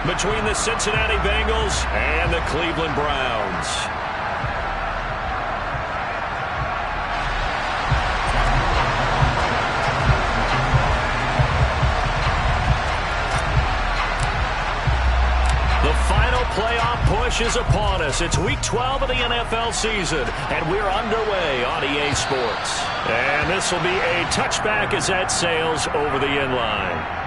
between the Cincinnati Bengals and the Cleveland Browns. The final playoff push is upon us. It's Week 12 of the NFL season, and we're underway on EA Sports. And this will be a touchback as that sails over the end line.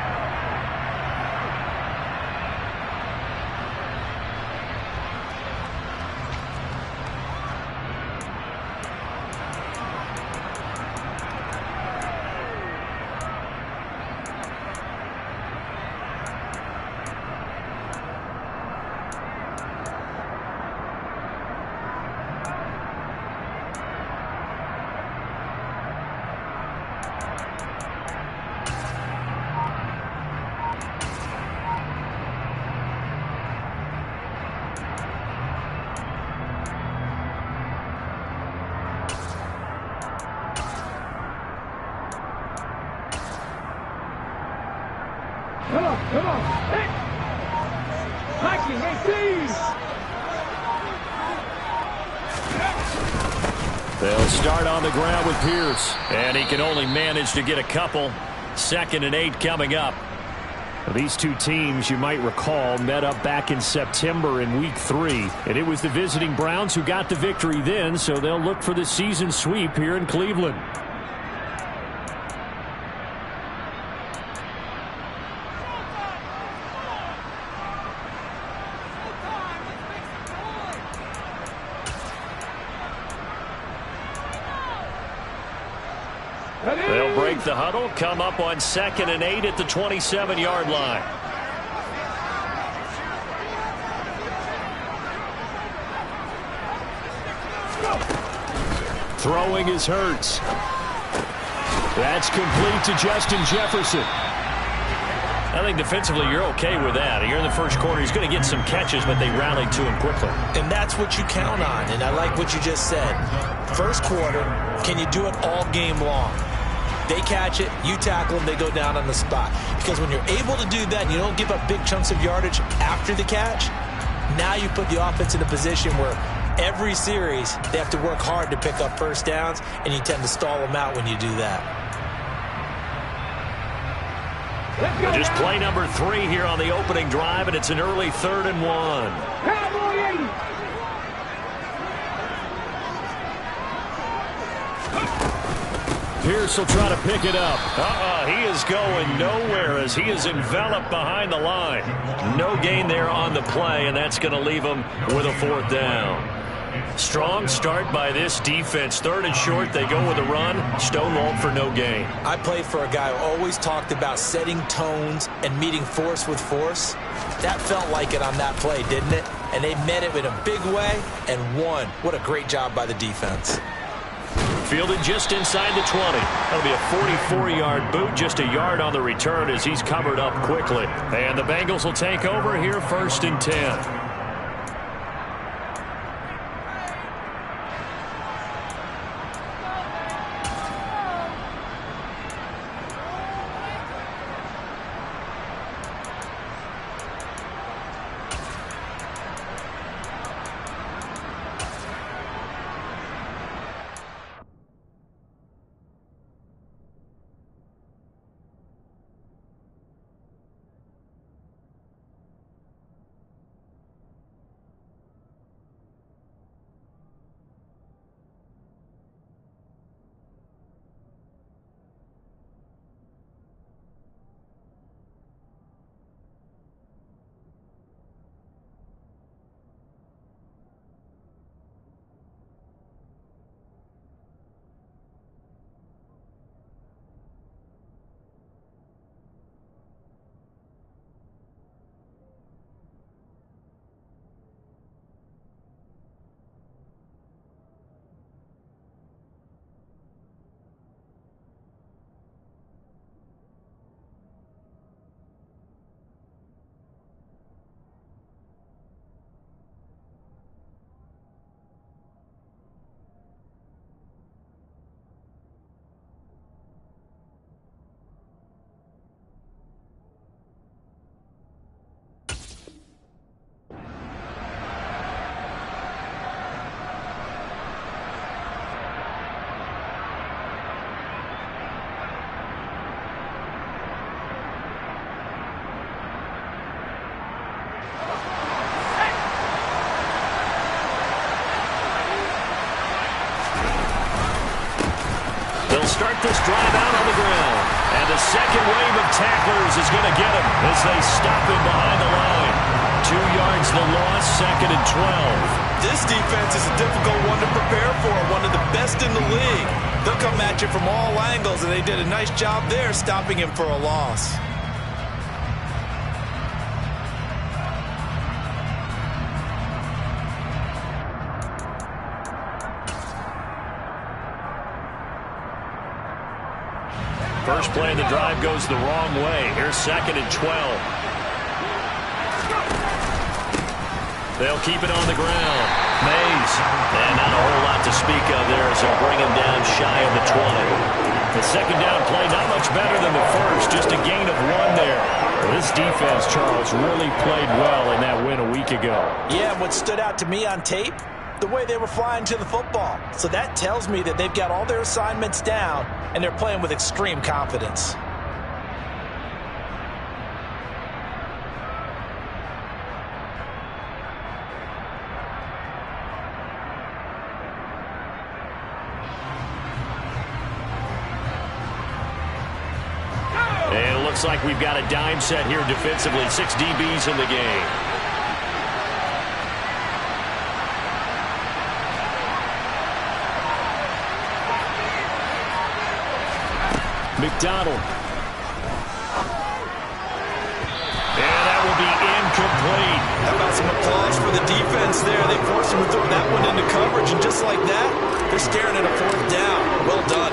Come on. Hey! Hiking, 18! They'll start on the ground with Pierce, and he can only manage to get a couple. 2nd and 8 coming up. These two teams, you might recall, met up back in September in Week 3, and it was the visiting Browns who got the victory then, so they'll look for the season sweep here in Cleveland. They'll break the huddle, come up on 2nd and 8 at the 27-yard line. Throwing is Hurts. That's complete to Justin Jefferson. I think defensively you're okay with that. Here in the first quarter, he's going to get some catches, but they rallied to him quickly. And that's what you count on, and I like what you just said. First quarter, can you do it all game long? They catch it, you tackle them, they go down on the spot. Because when you're able to do that and you don't give up big chunks of yardage after the catch, now you put the offense in a position where every series they have to work hard to pick up first downs, and you tend to stall them out when you do that. Just play number 3 here on the opening drive, and it's an early 3rd and 1. Pierce will try to pick it up. He is going nowhere as he is enveloped behind the line. No gain there on the play, and that's going to leave him with a 4th down. Strong start by this defense. 3rd and short, they go with a run. Stonewalled for no gain. I played for a guy who always talked about setting tones and meeting force with force. That felt like it on that play, didn't it? And they met it in a big way and won. What a great job by the defense. Fielded just inside the 20. That'll be a 44-yard boot, just a yard on the return as he's covered up quickly. And the Bengals will take over here 1st and 10. He'll start this drive out on the ground. And the second wave of tacklers is going to get him as they stop him behind the line. 2 yards the loss, 2nd and 12. This defense is a difficult one to prepare for, one of the best in the league. They'll come at you from all angles, and they did a nice job there stopping him for a loss. First play of the drive goes the wrong way. Here's 2nd and 12. They'll keep it on the ground. Mays. And not a whole lot to speak of there as they'll bring him down shy of the 20. The second down play, not much better than the first. Just a gain of 1 there. Well, this defense, Charles, really played well in that win a week ago. Yeah, what stood out to me on tape, the way they were flying to the football. So that tells me that they've got all their assignments down, and they're playing with extreme confidence. And it looks like we've got a dime set here defensively. 6 DBs in the game. McDonald. And that will be incomplete. How about some applause for the defense there? They forced him to throw that one into coverage, and just like that, they're staring at a 4th down. Well done.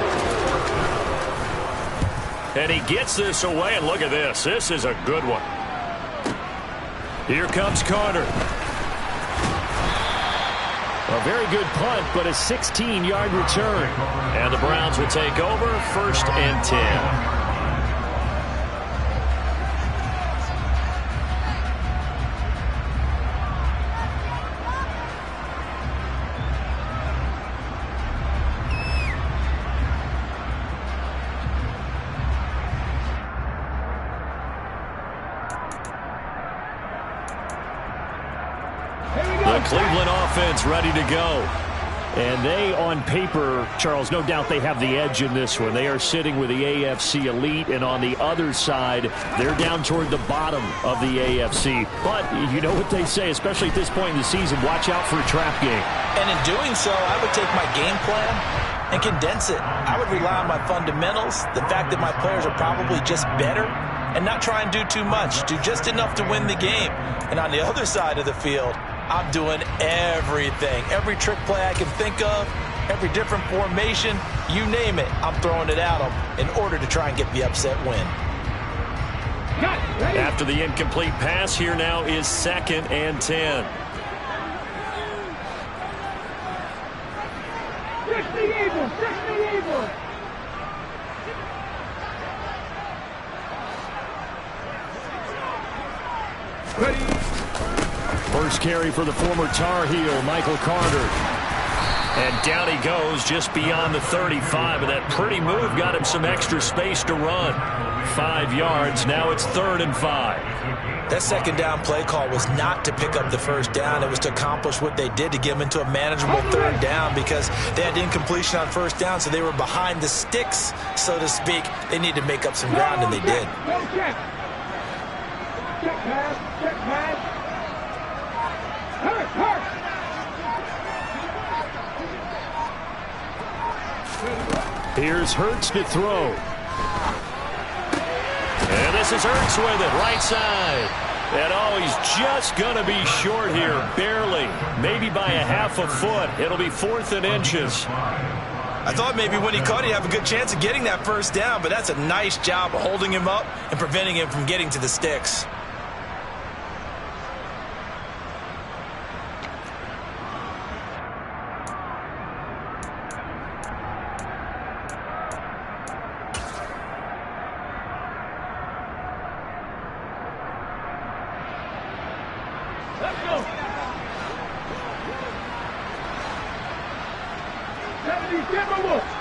And he gets this away, and look at this. This is a good one. Here comes Carter. A very good punt, but a 16-yard return. And the Browns will take over, 1st and 10. The Cleveland offense ready to go. And they, on paper, Charles, no doubt they have the edge in this one. They are sitting with the AFC elite, and on the other side, they're down toward the bottom of the AFC. But you know what they say, especially at this point in the season, watch out for a trap game. And in doing so, I would take my game plan and condense it. I would rely on my fundamentals, the fact that my players are probably just better, and not try and do too much, do just enough to win the game. And on the other side of the field, I'm doing everything. Every trick play I can think of, every different formation, you name it, I'm throwing it at them in order to try and get the upset win. After the incomplete pass, here now is 2nd and 10. Fix the evil! Fix the evil! Ready? First carry for the former Tar Heel, Michael Carter. And down he goes just beyond the 35, and that pretty move got him some extra space to run. 5 yards, now it's 3rd and 5. That second down play call was not to pick up the first down. It was to accomplish what they did, to get them into a manageable 3rd down, because they had incompletion on first down, so they were behind the sticks, so to speak. They needed to make up some ground, and they did. Check pass. Check pass. Here's Hurts to throw. And this is Hurts with it, right side. And oh, he's just going to be short here, barely. Maybe by a half a foot. It'll be 4th and inches. I thought maybe when he caught, he'd have a good chance of getting that first down, but that's a nice job of holding him up and preventing him from getting to the sticks. Let's go. 70 Timberwolves.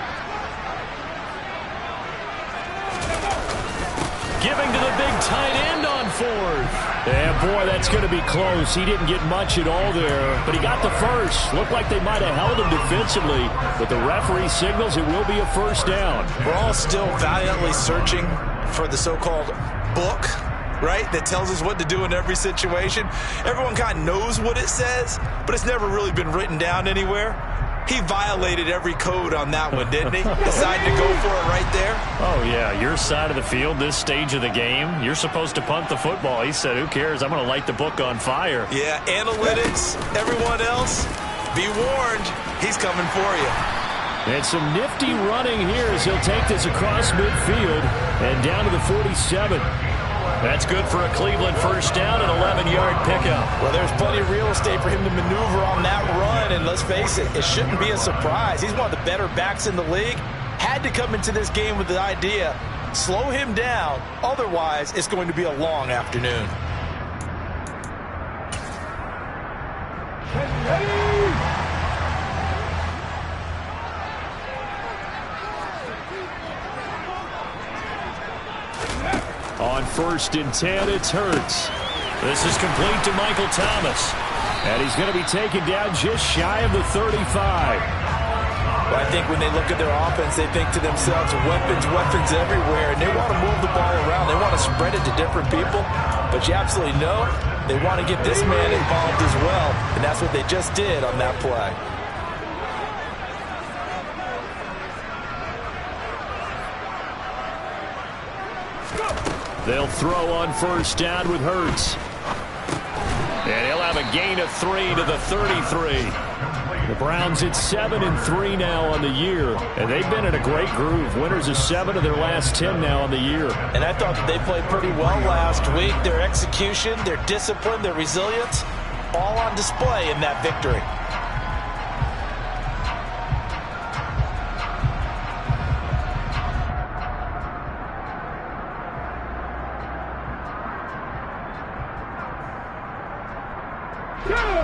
Giving to the big tight end on 4th. Yeah, boy, that's going to be close. He didn't get much at all there, but he got the first. Looked like they might have held him defensively, but the referee signals it will be a first down. We're all still valiantly searching for the so-called book, right, that tells us what to do in every situation. Everyone kind of knows what it says, but it's never really been written down anywhere. He violated every code on that one, didn't he? Decided to go for it right there. Oh, yeah, your side of the field, this stage of the game, you're supposed to punt the football. He said, who cares? I'm going to light the book on fire. Yeah, analytics, everyone else, be warned, he's coming for you. And some nifty running here as he'll take this across midfield and down to the 47. That's good for a Cleveland first down, an 11-yard pickup. Well, there's plenty of real estate for him to maneuver on that run, and let's face it, it shouldn't be a surprise. He's one of the better backs in the league. Had to come into this game with the idea, slow him down, otherwise it's going to be a long afternoon. On 1st and 10, it's Hurts. This is complete to Michael Thomas. And he's going to be taken down just shy of the 35. Well, I think when they look at their offense, they think to themselves, weapons everywhere, and they want to move the ball around. They want to spread it to different people. But you absolutely know they want to get this man involved as well, and that's what they just did on that play. They'll throw on 1st down with Hurts. And he'll have a gain of 3 to the 33. The Browns at 7-3 now on the year. And they've been in a great groove. Winners of 7 of their last 10 now on the year. And I thought that they played pretty well last week. Their execution, their discipline, their resilience, all on display in that victory.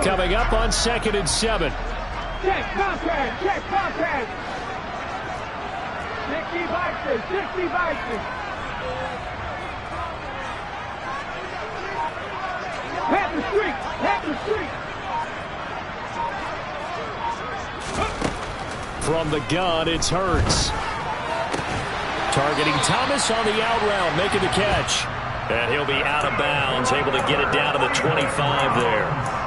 Coming up on 2nd and 7. Check contact, check contact. 60 Vikings, 60 Vikings. Pat the street, pat the street. From the gun, it's Hurts. Targeting Thomas on the out route, making the catch. And he'll be out of bounds, able to get it down to the 25 there.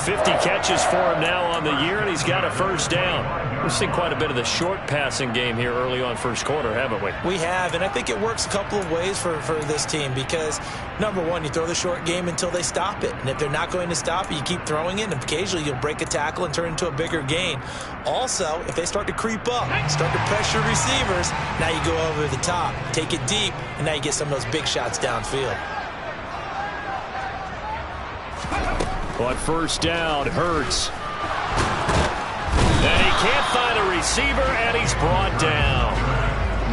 50 catches for him now on the year, and he's got a first down. We've seen quite a bit of the short passing game here early on first quarter, haven't we? We have, and I think it works a couple of ways for this team because, number one, you throw the short game until they stop it. And if they're not going to stop it, you keep throwing it, and occasionally you'll break a tackle and turn into a bigger gain. Also, if they start to creep up, start to pressure receivers, now you go over the top, take it deep, and now you get some of those big shots downfield. On 1st down, Hurts. And he can't find a receiver, and he's brought down.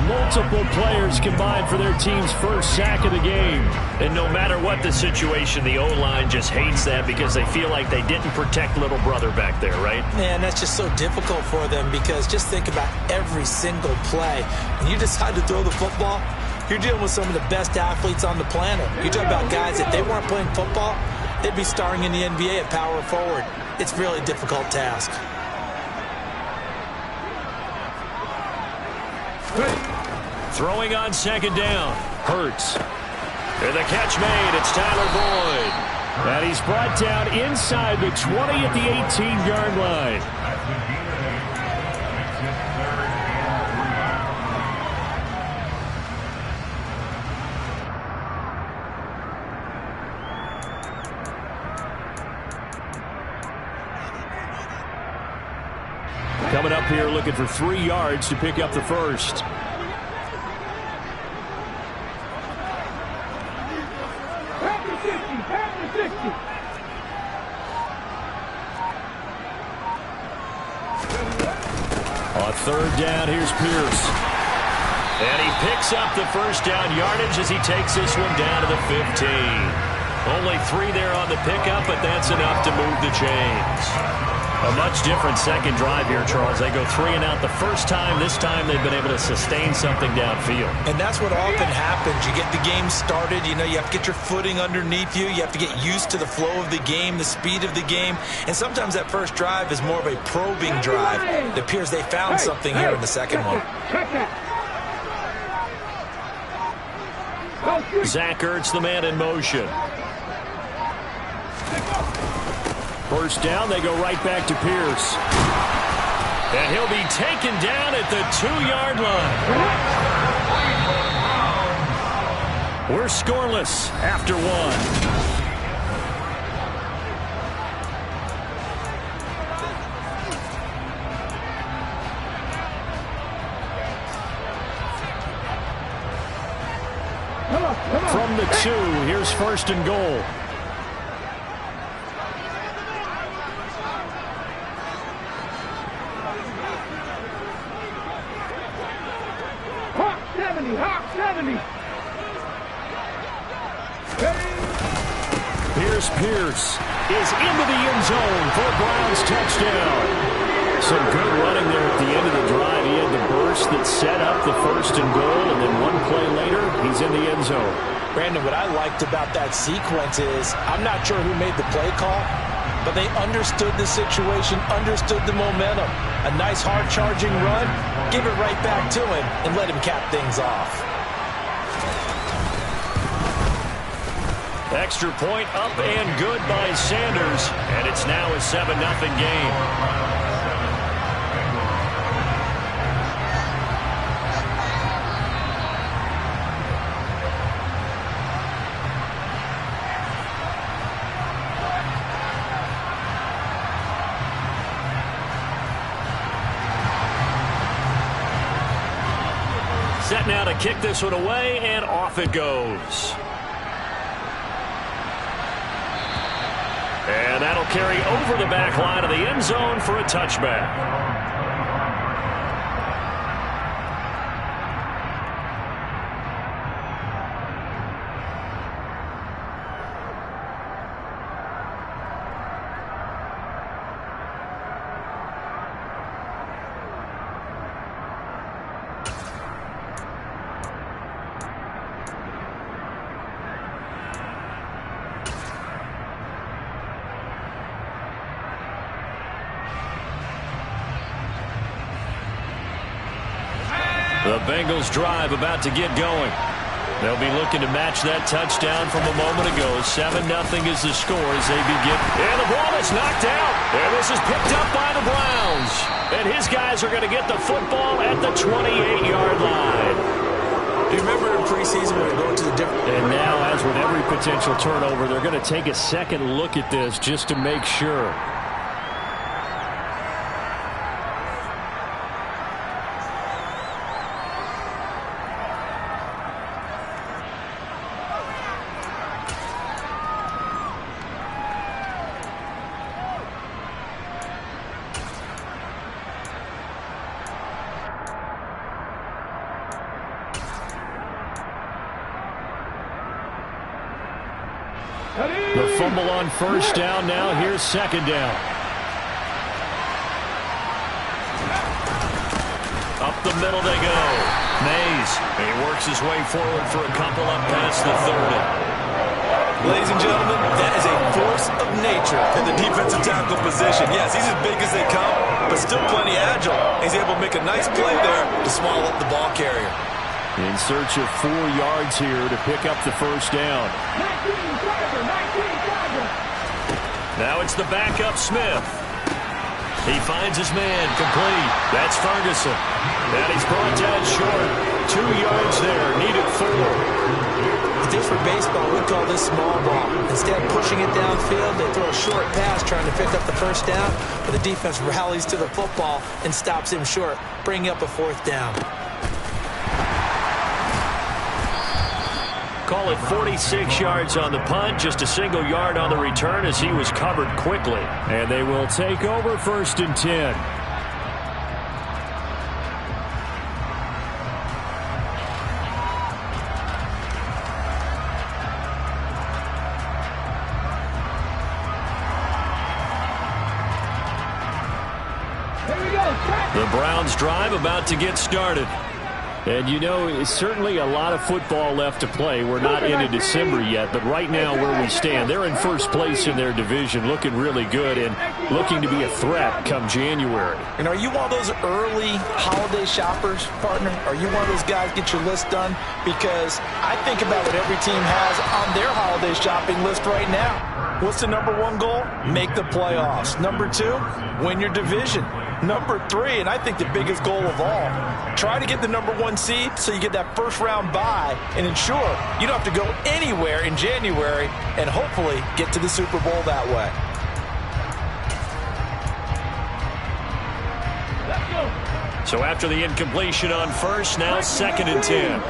Multiple players combined for their team's first sack of the game. And no matter what the situation, the O-line just hates that because they feel like they didn't protect little brother back there, right? Man, that's just so difficult for them because just think about every single play. When you decide to throw the football, you're dealing with some of the best athletes on the planet. You're talking about guys, if they weren't playing football, they'd be starring in the NBA at power forward. It's a really difficult task. Throwing on 2nd down. Hurts. And the catch made. It's Tyler Boyd. And he's brought down inside the 20 at the 18-yard line. Coming up here looking for 3 yards to pick up the first. Pat the 60, pat the 60. On 3rd down, here's Pierce. And he picks up the first down yardage as he takes this one down to the 15. Only 3 there on the pickup, but that's enough to move the chains. A much different second drive here, Charles. They go 3 and out the first time. This time they've been able to sustain something downfield. And that's what often happens. You get the game started. You know, you have to get your footing underneath you. You have to get used to the flow of the game, the speed of the game. And sometimes that first drive is more of a probing drive. It appears they found something here in the second one. Zach Ertz, the man in motion. First down, they go right back to Pierce. And he'll be taken down at the 2-yard line. We're scoreless after 1. From the 2, here's first and goal. Hawk 70. Pierce is into the end zone for a Browns touchdown. Some good running there at the end of the drive. He had the burst that set up the first and goal, and then one play later, he's in the end zone. Brandon, what I liked about that sequence is I'm not sure who made the play call, but they understood the situation, understood the momentum. A nice hard-charging run, give it right back to him, and let him cap things off. Extra point up and good by Sanders, and it's now a 7-0 game. Set now to kick this one away, and off it goes. And that'll carry over the back line of the end zone for a touchback. The Bengals drive about to get going. They'll be looking to match that touchdown from a moment ago. 7-0 is the score as they begin. And the ball is knocked out. And this is picked up by the Browns. And his guys are going to get the football at the 28-yard line. Do you remember in preseason when we were going to the different... And now, as with every potential turnover, they're going to take a second look at this just to make sure. The fumble on first down. Now here's second down. Up the middle they go. Mays. He works his way forward for a couple up past the 30. Ladies and gentlemen, that is a force of nature in the defensive tackle position. Yes, he's as big as they come, but still plenty agile. He's able to make a nice play there to swallow up the ball carrier. In search of 4 yards here to pick up the first down. Now it's the backup Smith. He finds his man complete. That's Ferguson. And he's brought down short. 2 yards there. Needed 4. If this were baseball, we'd call this small ball. Instead of pushing it downfield, they throw a short pass trying to pick up the first down, but the defense rallies to the football and stops him short, bringing up a 4th down. Call it 46 yards on the punt, just a single yard on the return as he was covered quickly. And they will take over 1st and 10. The Browns drive about to get started. And you know, it's certainly a lot of football left to play. We're not into December yet, but right now where we stand, they're in first place in their division, looking really good and looking to be a threat come January. And are you one of those early holiday shoppers, partner? Are you one of those guys get your list done? Because I think about what every team has on their holiday shopping list right now. What's the number one goal? Make the playoffs. Number two, win your division. Number three, and I think the biggest goal of all, try to get the number one seed so you get that first round bye and ensure you don't have to go anywhere in January and hopefully get to the Super Bowl that way. So after the incompletion on first, now 2nd and 10.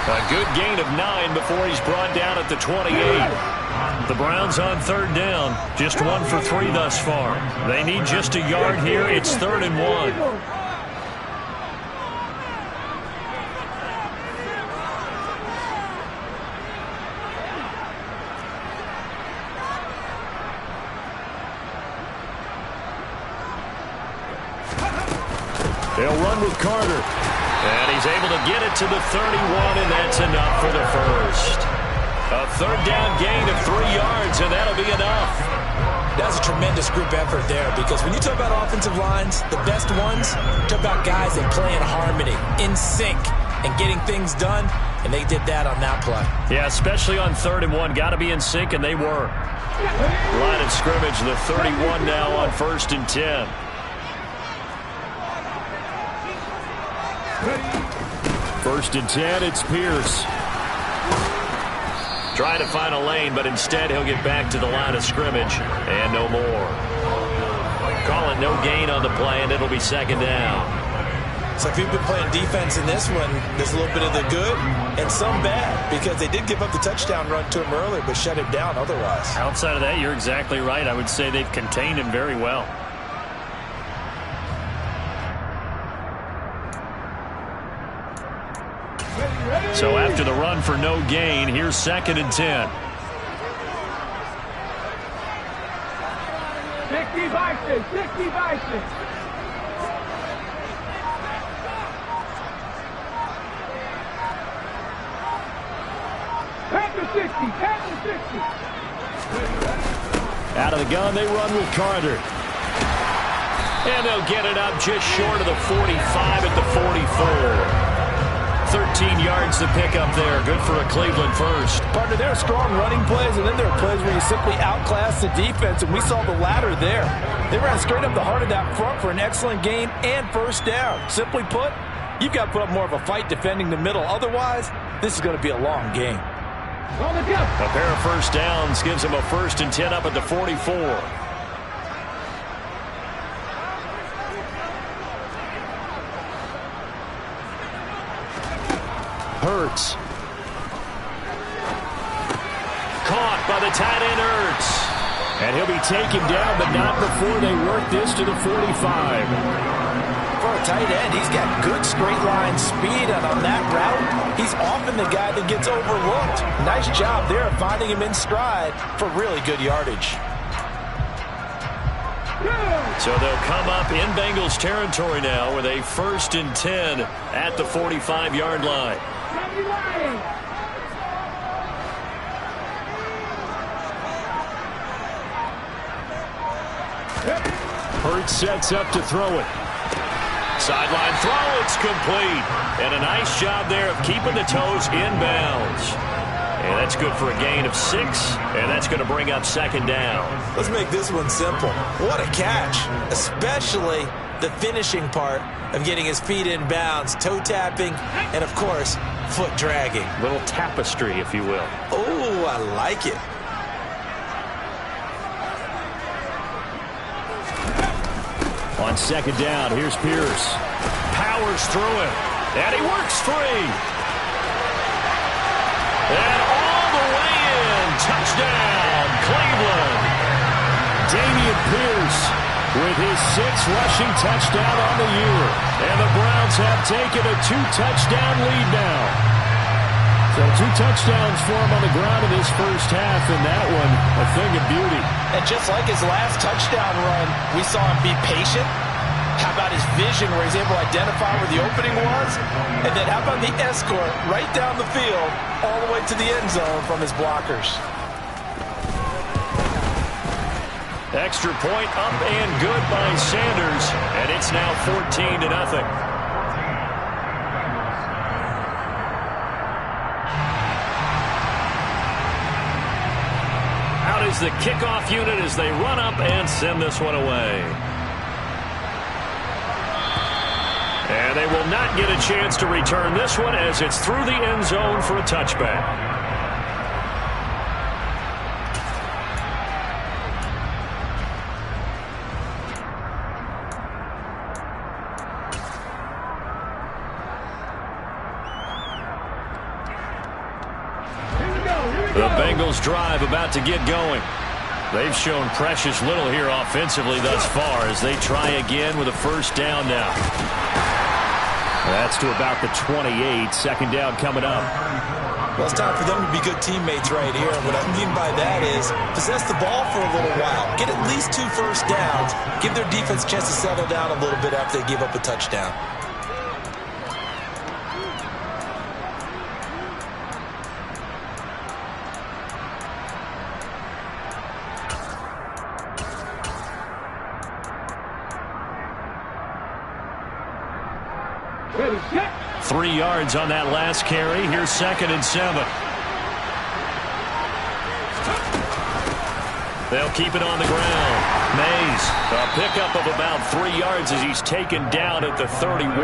A good gain of 9 before he's brought down at the 28. The Browns on 3rd down. Just 1 for 3 thus far. They need just a yard here. It's 3rd and 1. They'll run with Carter. And he's able to get it to the 31, and that's enough for the first. A 3rd down gain of 3 yards, and that'll be enough. That's a tremendous group effort there, because when you talk about offensive lines, the best ones, talk about guys that play in harmony, in sync, and getting things done, and they did that on that play. Yeah, especially on 3rd and 1. Got to be in sync, and they were. Line of scrimmage, the 31 now on 1st and 10. First and 10, it's Pierce. Trying to find a lane, but instead he'll get back to the line of scrimmage, and no more. Call it no gain on the play, and it'll be 2nd down. So if you've been playing defense in this one, there's a little bit of the good and some bad, because they did give up the touchdown run to him earlier, but shut him down otherwise. Outside of that, you're exactly right. I would say they've contained him very well. So after the run for no gain, here's 2nd and 10. 60 Vikings, 60 Vikings. Packers 60, Packers 60. Out of the gun, they run with Carter. And they'll get it up just short of the 45 at the 44. 13 yards to pick up there. Good for a Cleveland first. Partner, there are strong running plays, and then there are plays where you simply outclass the defense, and we saw the latter there. They ran straight up the heart of that front for an excellent gain and first down. Simply put, you've got to put up more of a fight defending the middle. Otherwise, this is going to be a long game. A pair of first downs gives them a 1st and 10 up at the 44. Hurts. Caught by the tight end Hurts. And he'll be taken down, but not before they work this to the 45. For a tight end, he's got good straight line speed, and on that route, he's often the guy that gets overlooked. Nice job there of finding him in stride for really good yardage. So they'll come up in Bengals territory now with a 1st and 10 at the 45-yard line. Hurts sets up to throw it. Sideline throw, it's complete. And a nice job there of keeping the toes inbounds. And that's good for a gain of 6, and that's going to bring up 2nd down. Let's make this one simple. What a catch, especially the finishing part of getting his feet in bounds, toe tapping, and of course, foot dragging. Little tapestry, if you will. Oh, I like it. On 2nd down, here's Pierce. Powers through it, and he works free. And all the way in, touchdown, Cleveland. Dameon Pierce with his 6th rushing touchdown on the year. And the Browns have taken a 2-touchdown lead now. So 2 touchdowns for him on the ground in this first half, and that one a thing of beauty. And just like his last touchdown run, we saw him be patient. How about his vision where he's able to identify where the opening was? And then how about the escort right down the field all the way to the end zone from his blockers? Extra point up and good by Sanders, and it's now 14-0. Out is the kickoff unit as they run up and send this one away. And they will not get a chance to return this one as it's through the end zone for a touchback. The Bengals drive about to get going. They've shown precious little here offensively thus far as they try again with a first down now. That's to about the 28. Second down coming up. Well, it's time for them to be good teammates right here. What I mean by that is possess the ball for a little while. Get at least 2 first downs. Give their defense a chance to settle down a little bit after they give up a touchdown. Ready, set. 3 yards on that last carry. Here's 2nd and 7. They'll keep it on the ground. Mays, a pickup of about 3 yards as he's taken down at the 31.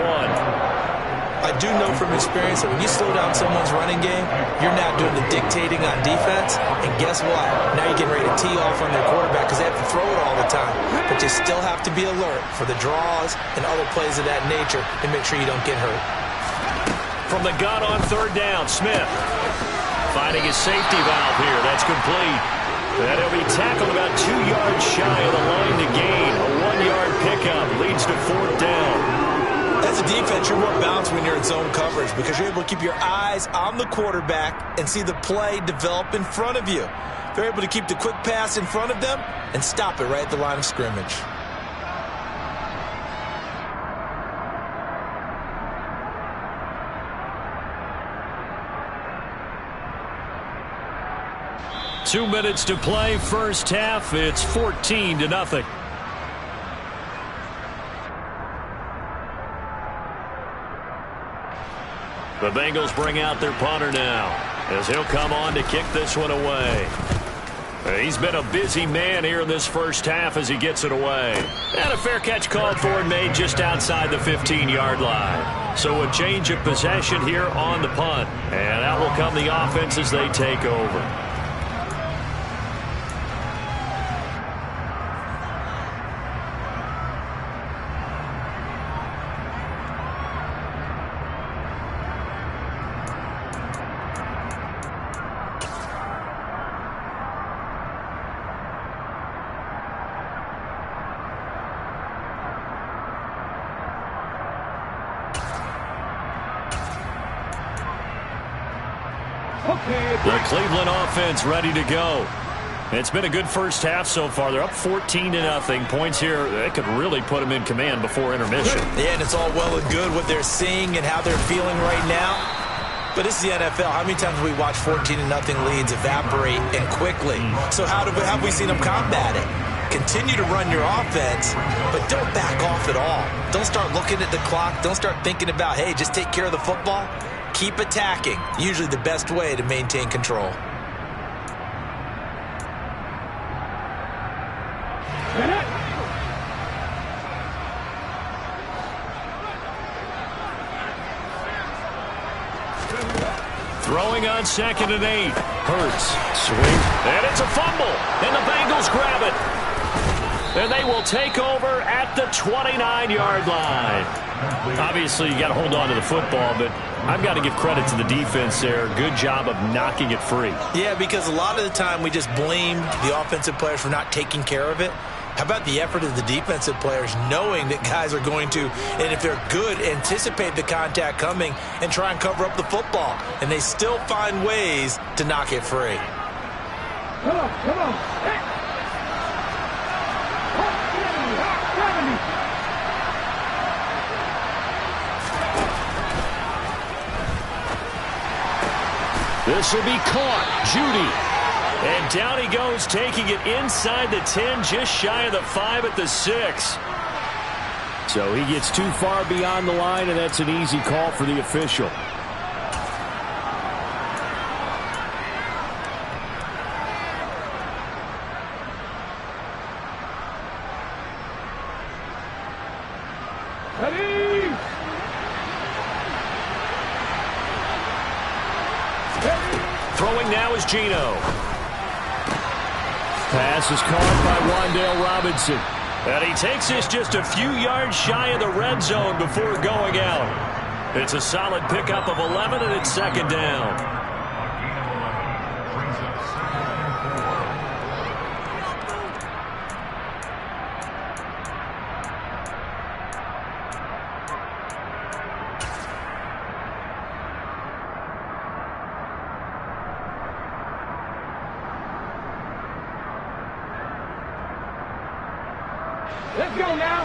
I do know from experience that when you slow down someone's running game, you're not doing the dictating on defense. And guess what? Now you're getting ready to tee off on their quarterback because they have to throw it all the time. But you still have to be alert for the draws and other plays of that nature and make sure you don't get hurt. From the gun on 3rd down, Smith finding his safety valve here. That's complete. And he'll be tackled about 2 yards shy of the line to gain. A 1-yard pickup leads to 4th down. As a defense, you're more balanced when you're in zone coverage because you're able to keep your eyes on the quarterback and see the play develop in front of you. They're able to keep the quick pass in front of them and stop it right at the line of scrimmage. Two minutes to play, first half. It's 14-0. The Bengals bring out their punter now as he'll come on to kick this one away. He's been a busy man here in this first half as he gets it away. And a fair catch called for and made just outside the 15-yard line. So a change of possession here on the punt. And out will come the offense as they take over. The Cleveland offense ready to go. It's been a good first half so far. They're up 14-0. Points here, they could really put them in command before intermission. Yeah, and it's all well and good what they're seeing and how they're feeling right now. But it's the NFL. How many times have we watched 14-0 leads evaporate and quickly? So how have we seen them combat it? Continue to run your offense, but don't back off at all. Don't start looking at the clock. Don't start thinking about, hey, just take care of the football. Keep attacking. Usually the best way to maintain control. Throwing on 2nd and 8. Hurts. Swing. And it's a fumble. And the Bengals grab it. And they will take over at the 29-yard line. Obviously, you got to hold on to the football, but I've got to give credit to the defense there. Good job of knocking it free. Yeah, because a lot of the time we just blame the offensive players for not taking care of it. How about the effort of the defensive players knowing that guys are going to, and if they're good, anticipate the contact coming and try and cover up the football. And they still find ways to knock it free. Come on, come on. Hey. This will be caught. Judy. And down he goes, taking it inside the 10, just shy of the 5 at the 6. So he gets too far beyond the line, and that's an easy call for the official. Ready? Throwing now is Geno. Pass is caught by Wan'Dale Robinson. And he takes this just a few yards shy of the red zone before going out. It's a solid pickup of 11, and it's second down. Let's go now.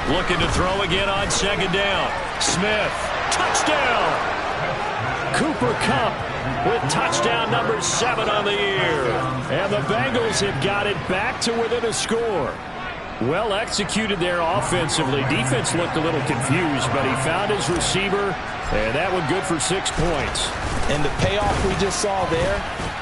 Looking to throw again on second down. Smith, touchdown. Cooper Kupp with touchdown number 7 on the year. And the Bengals have got it back to within a score. Well executed there offensively. Defense looked a little confused, but he found his receiver, and that one good for 6 points. And the payoff we just saw there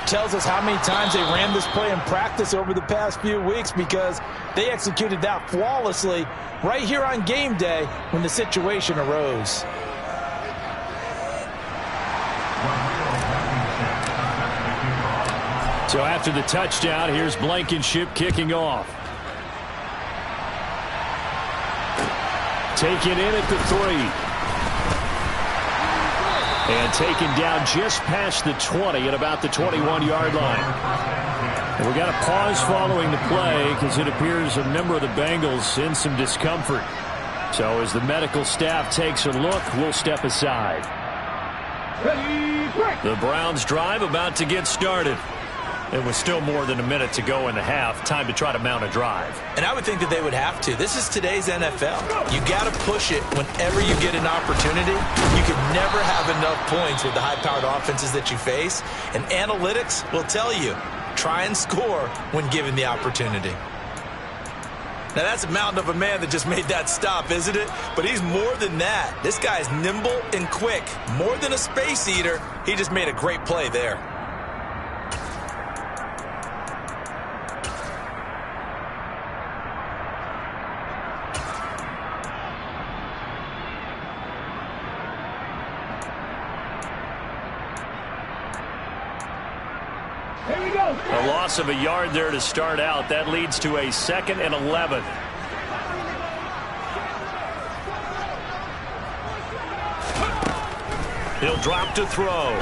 tells us how many times they ran this play in practice over the past few weeks, because they executed that flawlessly right here on game day when the situation arose. So after the touchdown, here's Blankenship kicking off. Taken in at the 3. And taken down just past the 20 at about the 21-yard line. And we got a pause following the play because it appears a member of the Bengals in some discomfort. So as the medical staff takes a look, we'll step aside. The Browns drive about to get started. It was still more than a minute to go in the half. Time to try to mount a drive. And I would think that they would have to. This is today's NFL. You got to push it whenever you get an opportunity. You can never have enough points with the high-powered offenses that you face. And analytics will tell you, try and score when given the opportunity. Now, that's a mountain of a man that just made that stop, isn't it? But he's more than that. This guy is nimble and quick. More than a space eater, he just made a great play there. A loss of a yard there to start out. That leads to a 2nd and 11. He'll drop to throw.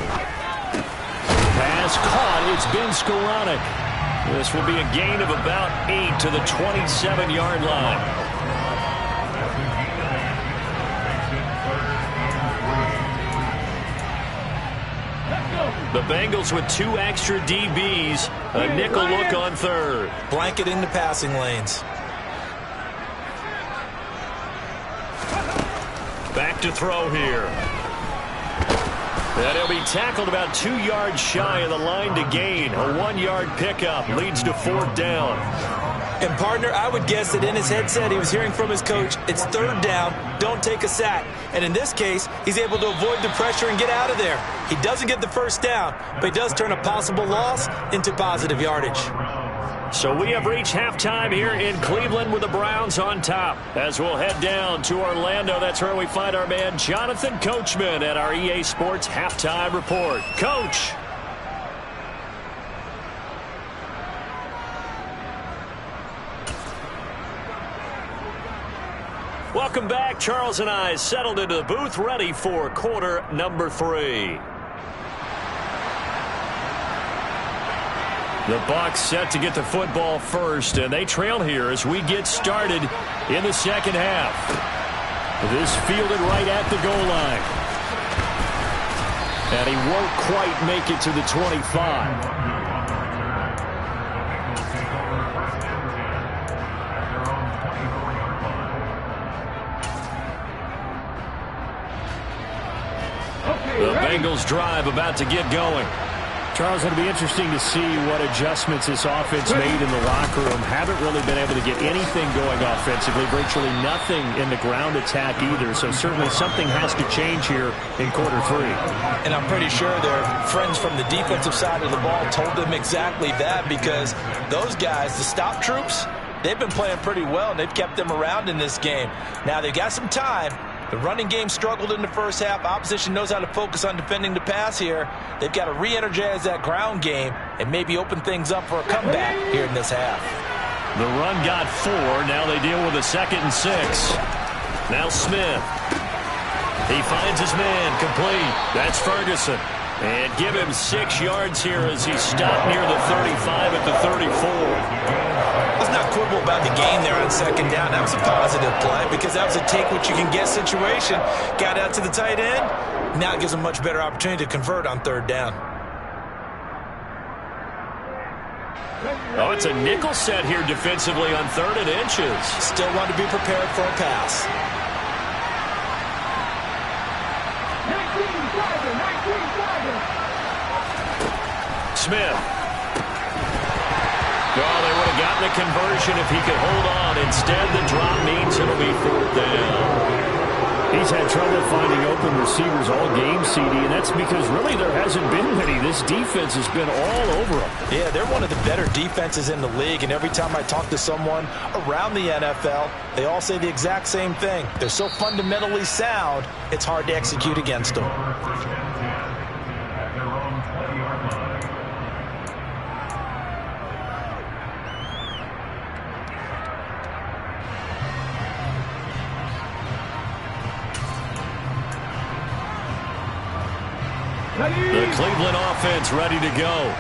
Pass caught. It's been Skoranek. This will be a gain of about 8 to the 27-yard line. The Bengals with 2 extra DBs. A nickel look on 3rd. Blanket into passing lanes. Back to throw here. And he'll be tackled about 2 yards shy of the line to gain. A 1-yard pickup leads to 4th down. And, partner, I would guess that in his headset he was hearing from his coach, it's 3rd down, don't take a sack. And in this case, he's able to avoid the pressure and get out of there. He doesn't get the 1st down, but he does turn a possible loss into positive yardage. So we have reached halftime here in Cleveland with the Browns on top. As we'll head down to Orlando, that's where we find our man Jonathan Coachman at our EA Sports Halftime Report. Coach. Welcome back. Charles and I settled into the booth, ready for quarter number 3. The Bucs set to get the football first, and they trail here as we get started in the second half. This fielded right at the goal line. And he won't quite make it to the 25. The Bengals drive about to get going. Charles, it'll be interesting to see what adjustments this offense made in the locker room. Haven't really been able to get anything going offensively. Virtually nothing in the ground attack either. So certainly something has to change here in quarter three. And I'm pretty sure their friends from the defensive side of the ball told them exactly that, because those guys, the stop troops, they've been playing pretty well, and they've kept them around in this game. Now they've got some time. The running game struggled in the first half. Opposition knows how to focus on defending the pass here. They've got to re-energize that ground game and maybe open things up for a comeback here in this half. The run got 4. Now they deal with a 2nd and 6. Now Smith. He finds his man complete. That's Ferguson. And give him 6 yards here as he stopped near the 35 at the 34. Let's not quibble about the gain there on 2nd down. That was a positive play because that was a take-what-you-can-get situation. Got out to the tight end. Now it gives them a much better opportunity to convert on 3rd down. Oh, it's a nickel set here defensively on 3rd and inches. Still want to be prepared for a pass. 19-7. Smith. Well, they would have gotten the conversion if he could hold on. Instead, the drop means it'll be 4th down. He's had trouble finding open receivers all game, CD, and that's because really there hasn't been many. This defense has been all over them. Yeah, they're one of the better defenses in the league, and every time I talk to someone around the NFL, they all say the exact same thing. They're so fundamentally sound, it's hard to execute against them. The Cleveland offense ready to go.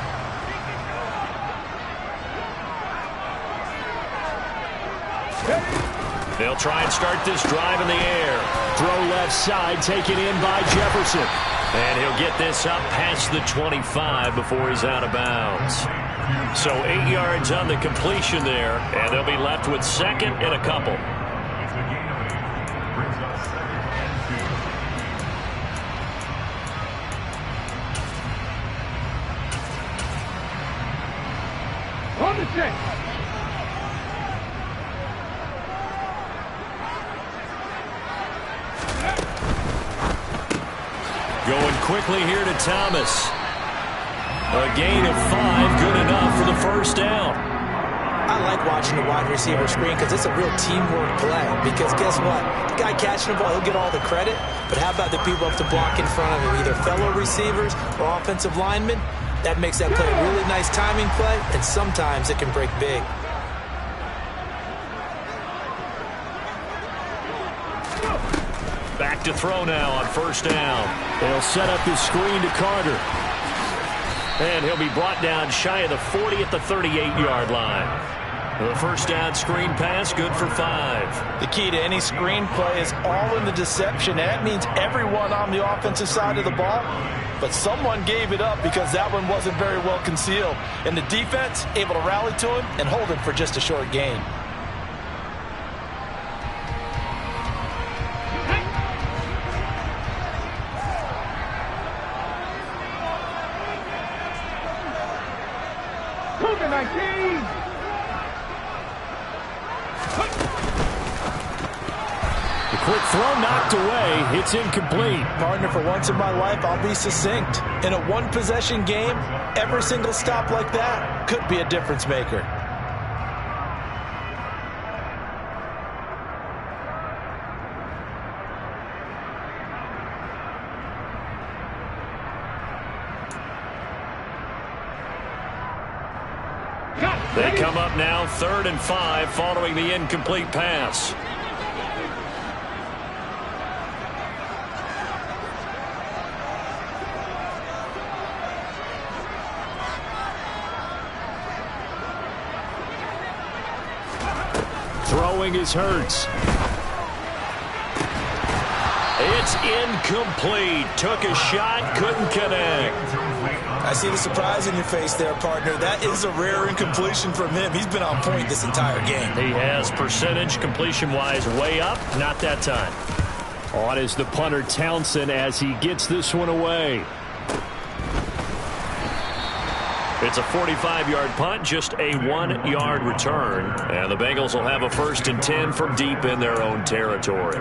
They'll try and start this drive in the air. Throw left side, taken in by Jefferson. And he'll get this up past the 25 before he's out of bounds. So 8 yards on the completion there, and they'll be left with 2nd and a couple. On the 6. Going quickly here to Thomas. A gain of 5, good enough for the 1st down. I like watching the wide receiver screen because it's a real teamwork play. Because guess what? The guy catching the ball, he'll get all the credit. But how about the people up to block in front of him, either fellow receivers or offensive linemen? That makes that play a really nice timing play, and sometimes it can break big. Back to throw now on 1st down. They'll set up this screen to Carter. And he'll be brought down shy of the 40 at the 38-yard line. The 1st down screen pass, good for 5. The key to any screen play is all in the deception. That means everyone on the offensive side of the ball. But someone gave it up because that one wasn't very well concealed. And the defense able to rally to him and hold him for just a short gain. Quick throw knocked away. It's incomplete. Partner, for once in my life, I'll be succinct. In a one-possession game, every single stop like that could be a difference maker. They come up now 3rd and 5 following the incomplete pass. Throwing is Hurts. It's incomplete. Took a shot, couldn't connect. I see the surprise in your face there, partner. That is a rare incompletion from him. He's been on point this entire game. He has percentage completion-wise way up. Not that time. On is the punter Townsend as he gets this one away. It's a 45-yard punt, just a 1-yard return. And the Bengals will have a 1st and 10 from deep in their own territory.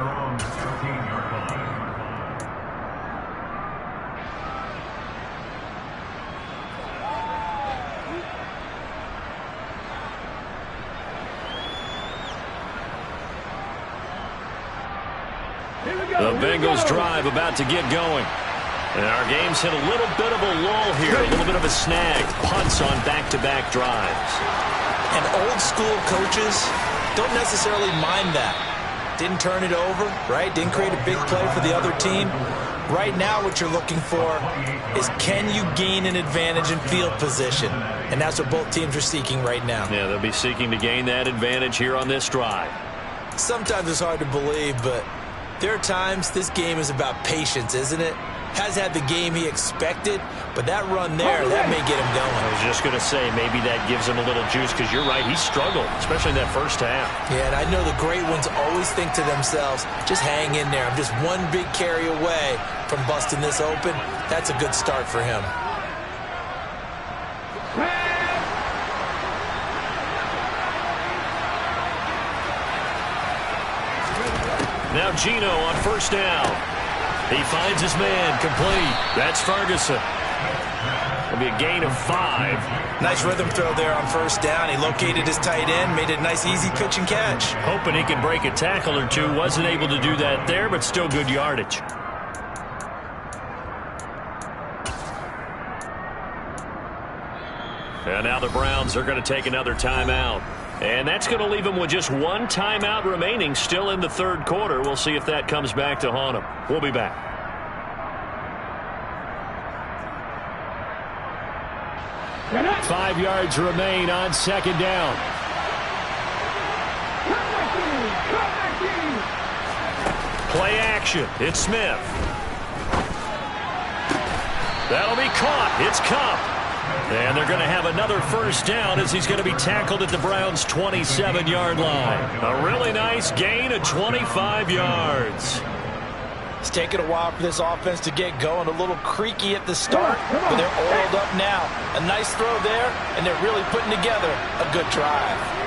The Bengals drive about to get going. And our game's hit a little bit of a lull here, a little bit of a snag. Punts on back-to-back drives. And old-school coaches don't necessarily mind that. Didn't turn it over, right? Didn't create a big play for the other team. Right now what you're looking for is can you gain an advantage in field position? And that's what both teams are seeking right now. Yeah, they'll be seeking to gain that advantage here on this drive. Sometimes it's hard to believe, but there are times this game is about patience, isn't it? Has had the game he expected, but that run there, that may get him going. I was just going to say, maybe that gives him a little juice, because you're right, he struggled, especially in that first half. Yeah, and I know the great ones always think to themselves, just hang in there. I'm just one big carry away from busting this open. That's a good start for him. Now Gino on 1st down. He finds his man, complete. That's Ferguson. It'll be a gain of 5. Nice rhythm throw there on 1st down. He located his tight end, made it a nice easy pitch and catch. Hoping he can break a tackle or two. Wasn't able to do that there, but still good yardage. And now the Browns are going to take another timeout. And that's going to leave them with just one timeout remaining still in the 3rd quarter. We'll see if that comes back to haunt them. We'll be back. Connect. 5 yards remain on 2nd down. Play action. It's Smith. That'll be caught. It's Cup. And they're going to have another 1st down as he's going to be tackled at the Browns' 27-yard line. A really nice gain of 25 yards. It's taken a while for this offense to get going. A little creaky at the start, but they're oiled up now. A nice throw there, and they're really putting together a good drive.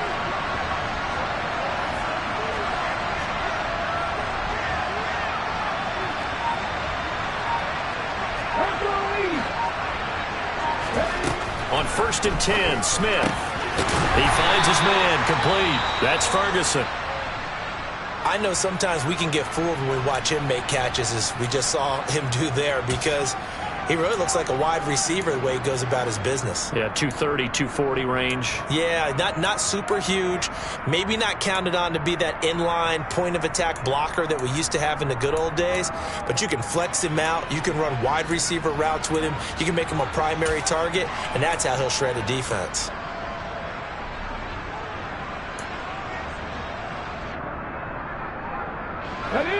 On 1st and 10, Smith. He finds his man, complete. That's Ferguson. I know sometimes we can get fooled when we watch him make catches, as we just saw him do there, because he really looks like a wide receiver the way he goes about his business. Yeah, 230, 240 range. Yeah, not super huge. Maybe not counted on to be that inline point-of-attack blocker that we used to have in the good old days, but you can flex him out. You can run wide receiver routes with him. You can make him a primary target, and that's how he'll shred a defense.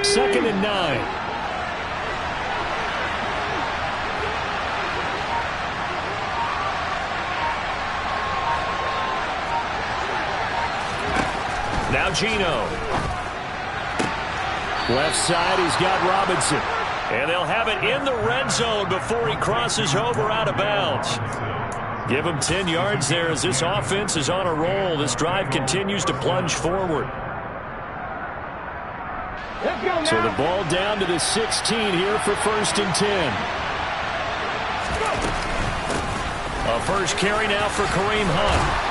Second and 9. Now Gino. Left side, he's got Robinson. And they'll have it in the red zone before he crosses over out of bounds. Give him 10 yards there as this offense is on a roll. This drive continues to plunge forward. So the ball down to the 16 here for 1st and 10. A first carry now for Kareem Hunt.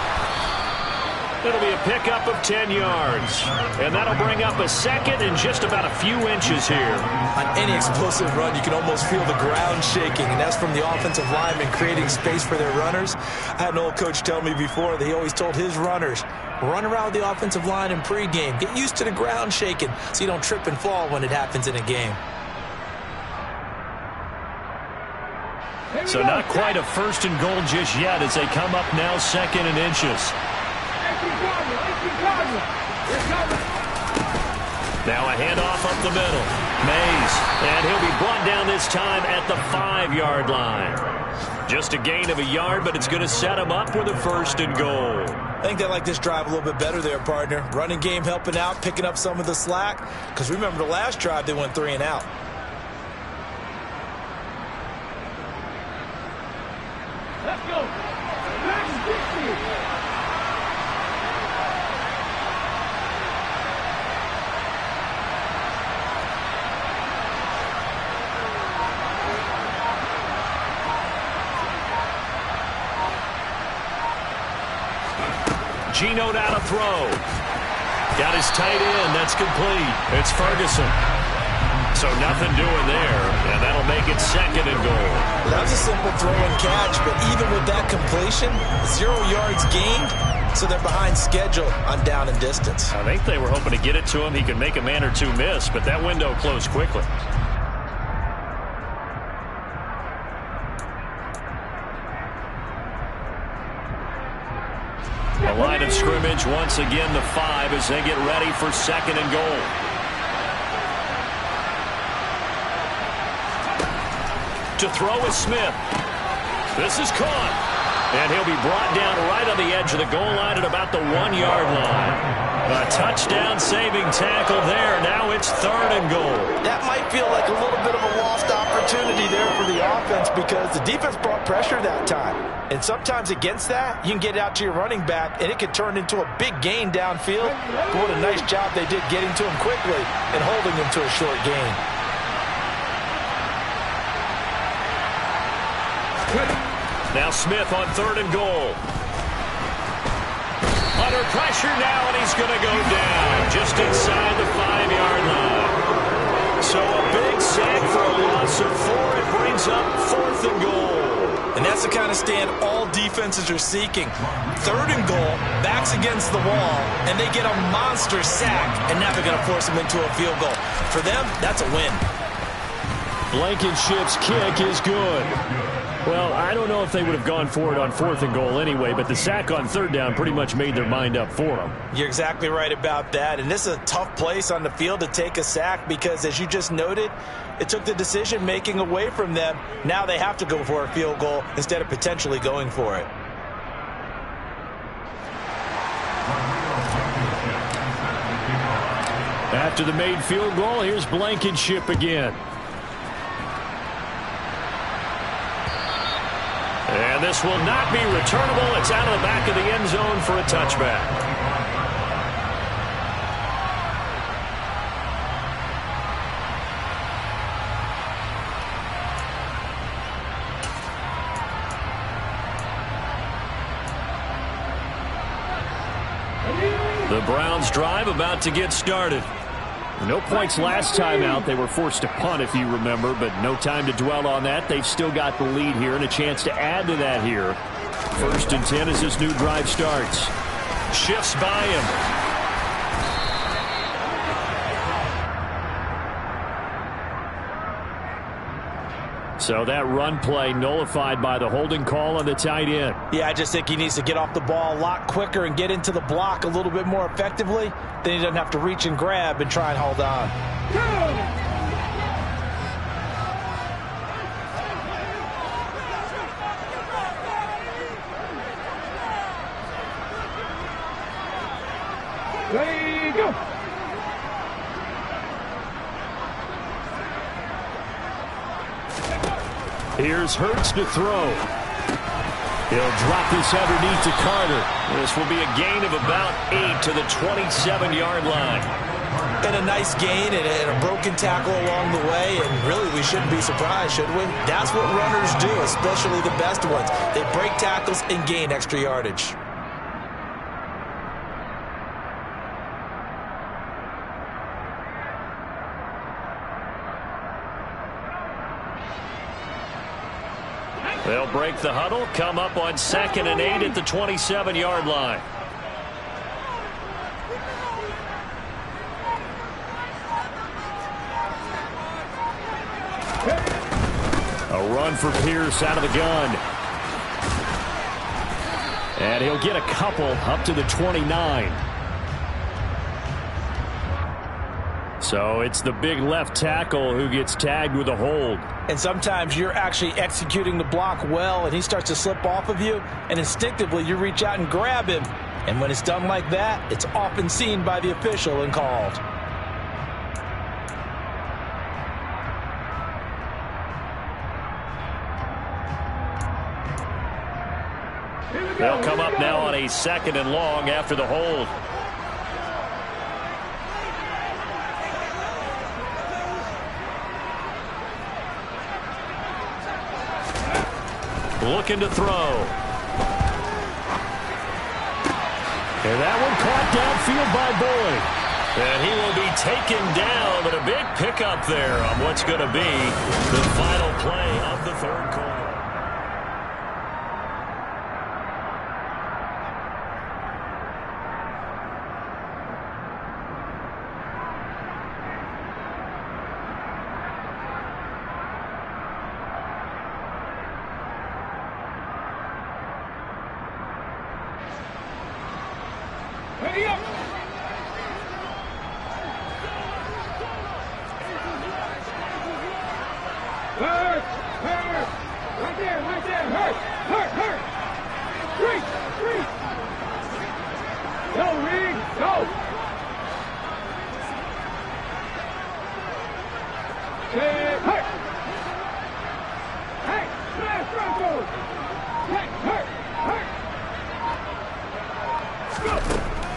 It'll be a pickup of 10 yards. And that'll bring up a 2nd and just about a few inches here. On any explosive run, you can almost feel the ground shaking, and that's from the offensive linemen creating space for their runners. I had an old coach tell me before that he always told his runners, run around the offensive line in pregame. Get used to the ground shaking so you don't trip and fall when it happens in a game. So not quite a 1st and goal just yet as they come up now 2nd and inches. Now a handoff up the middle. Mays, and he'll be brought down this time at the 5-yard line. Just a gain of a yard, but it's going to set him up with a 1st and goal. I think they like this drive a little bit better there, partner. Running game helping out, picking up some of the slack. Because remember the last drive, they went 3 and out. Let's go. Max 60. Gino down to throw. Got his tight end. That's complete. It's Ferguson. So nothing doing there, and that'll make it 2nd and goal. That was a simple throw and catch, but even with that completion, 0 yards gained, so they're behind schedule on down and distance. I think they were hoping to get it to him. He could make a man or two miss, but that window closed quickly. The line of scrimmage once again the 5 as they get ready for 2nd and goal. To throw is Smith. This is caught. And he'll be brought down right on the edge of the goal line at about the 1-yard line. A touchdown saving tackle there. Now it's 3rd and goal. That might feel like a little bit of a lost opportunity there for the offense because the defense brought pressure that time. And sometimes against that, you can get out to your running back, and it could turn into a big gain downfield. But what a nice job they did getting to him quickly and holding him to a short gain. Now Smith on 3rd and goal. Under pressure now, and he's going to go down just inside the 5-yard line. So a big sack for a loss of 4. It brings up 4th and goal. And that's the kind of stand all defenses are seeking. 3rd and goal, backs against the wall, and they get a monster sack, and now they're going to force them into a field goal. For them, that's a win. Blankenship's kick is good. Well, I don't know if they would have gone for it on 4th and goal anyway, but the sack on 3rd down pretty much made their mind up for them. You're exactly right about that, and this is a tough place on the field to take a sack because, as you just noted, it took the decision-making away from them. Now they have to go for a field goal instead of potentially going for it. After the made field goal, here's Blankenship again. And this will not be returnable. It's out of the back of the end zone for a touchback. The Browns drive about to get started. No points last time out. They were forced to punt, if you remember, but no time to dwell on that. They've still got the lead here and a chance to add to that here. 1st and 10 as this new drive starts. Shifts by him. So that run play nullified by the holding call on the tight end. Yeah, I just think he needs to get off the ball a lot quicker and get into the block a little bit more effectively. Then he doesn't have to reach and grab and try and hold on. Ready, go. Here's Hurts to throw. He'll drop this underneath to Carter. This will be a gain of about 8 to the 27-yard line. And a nice gain and a broken tackle along the way, and really we shouldn't be surprised, should we? That's what runners do, especially the best ones. They break tackles and gain extra yardage. They'll break the huddle, come up on 2nd and 8 at the 27-yard line. A run for Pierce out of the gun. And he'll get a couple up to the 29. So it's the big left tackle who gets tagged with a hold. And sometimes you're actually executing the block well, and he starts to slip off of you, and instinctively you reach out and grab him. And when it's done like that, it's often seen by the official and called. They'll come up now on a 2nd and long after the hold. Looking to throw. And that one caught downfield by Boyd. And he will be taken down, but a big pickup there on what's going to be the final play of the 3rd quarter. Ready up! Hurt! Hurt! Right there! Right there! Hurt! Hurt! Hurt! Reach! Go, Reed! Go! Hurt! Hey! Smash Broncos! Hey! Hurt! Hurt! Go!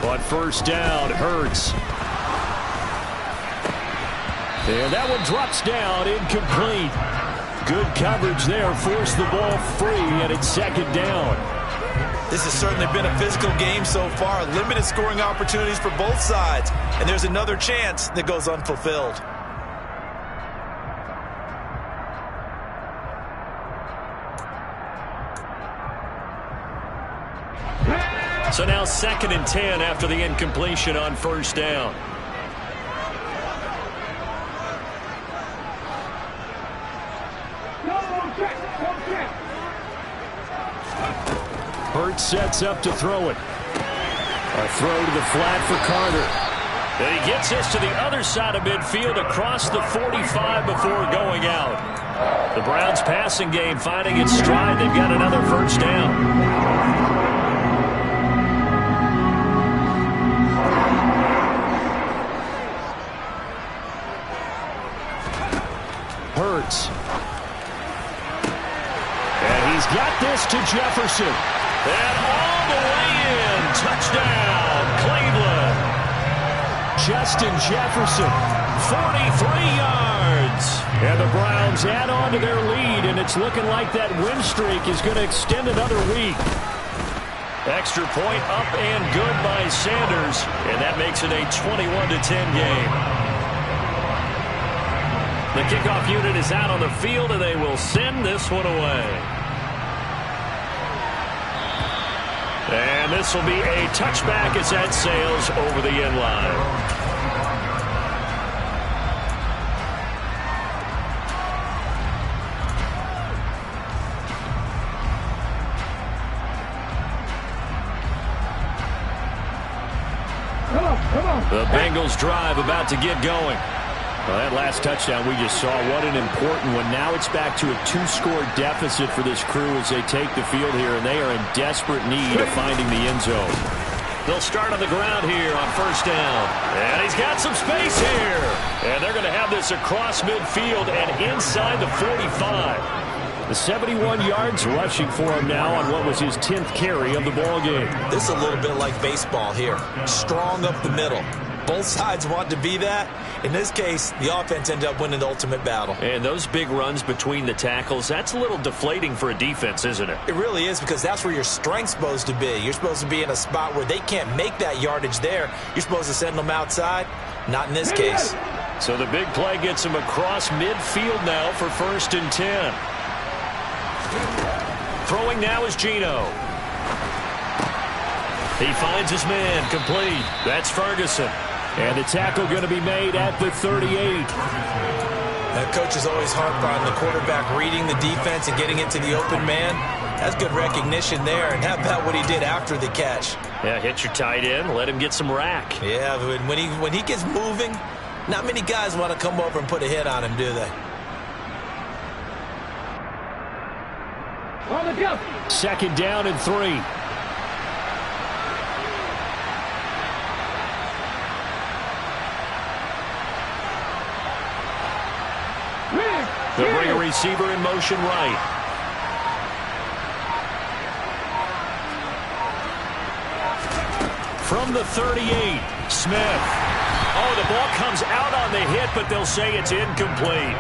On 1st down, Hurts. And that one drops down, incomplete. Good coverage there, forced the ball free, and it's 2nd down. This has certainly been a physical game so far. Limited scoring opportunities for both sides. And there's another chance that goes unfulfilled. So now 2nd and 10 after the incompletion on 1st down. Hurts sets up to throw it. A throw to the flat for Carter. And he gets this to the other side of midfield across the 45 before going out. The Browns passing game finding its stride. They've got another 1st down. Hurts. And he's got this to Jefferson. And all the way in. Touchdown, Cleveland. Justin Jefferson. 43 yards. And the Browns add on to their lead, and it's looking like that win streak is going to extend another week. Extra point up and good by Sanders. And that makes it a 21-10 game. The kickoff unit is out on the field, and they will send this one away. And this will be a touchback as that sails over the end line. The Bengals drive about to get going. Well, that last touchdown we just saw, what an important one. Now it's back to a 2-score deficit for this crew as they take the field here, and they are in desperate need of finding the end zone. They'll start on the ground here on 1st down. And he's got some space here. And they're going to have this across midfield and inside the 45. The 71 yards rushing for him now on what was his 10th carry of the ball game. This is a little bit like baseball here. Strong up the middle. Both sides want to be that. In this case, the offense ended up winning the ultimate battle. And those big runs between the tackles, that's a little deflating for a defense, isn't it? It really is, because that's where your strength's supposed to be. You're supposed to be in a spot where they can't make that yardage there. You're supposed to send them outside. Not in this case. So the big play gets him across midfield now for 1st and 10. Throwing now is Geno. He finds his man, complete. That's Ferguson. And the tackle going to be made at the 38. That coach is always harped on the quarterback reading the defense and getting it to the open man. That's good recognition there. And how about what he did after the catch? Yeah, hit your tight end, let him get some rack. Yeah, when he gets moving, Not many guys want to come over and put a hit on him, do they? On the jump. 2nd down and 3. They'll bring a receiver in motion right. From the 38, Smith. Oh, the ball comes out on the hit, but they'll say it's incomplete.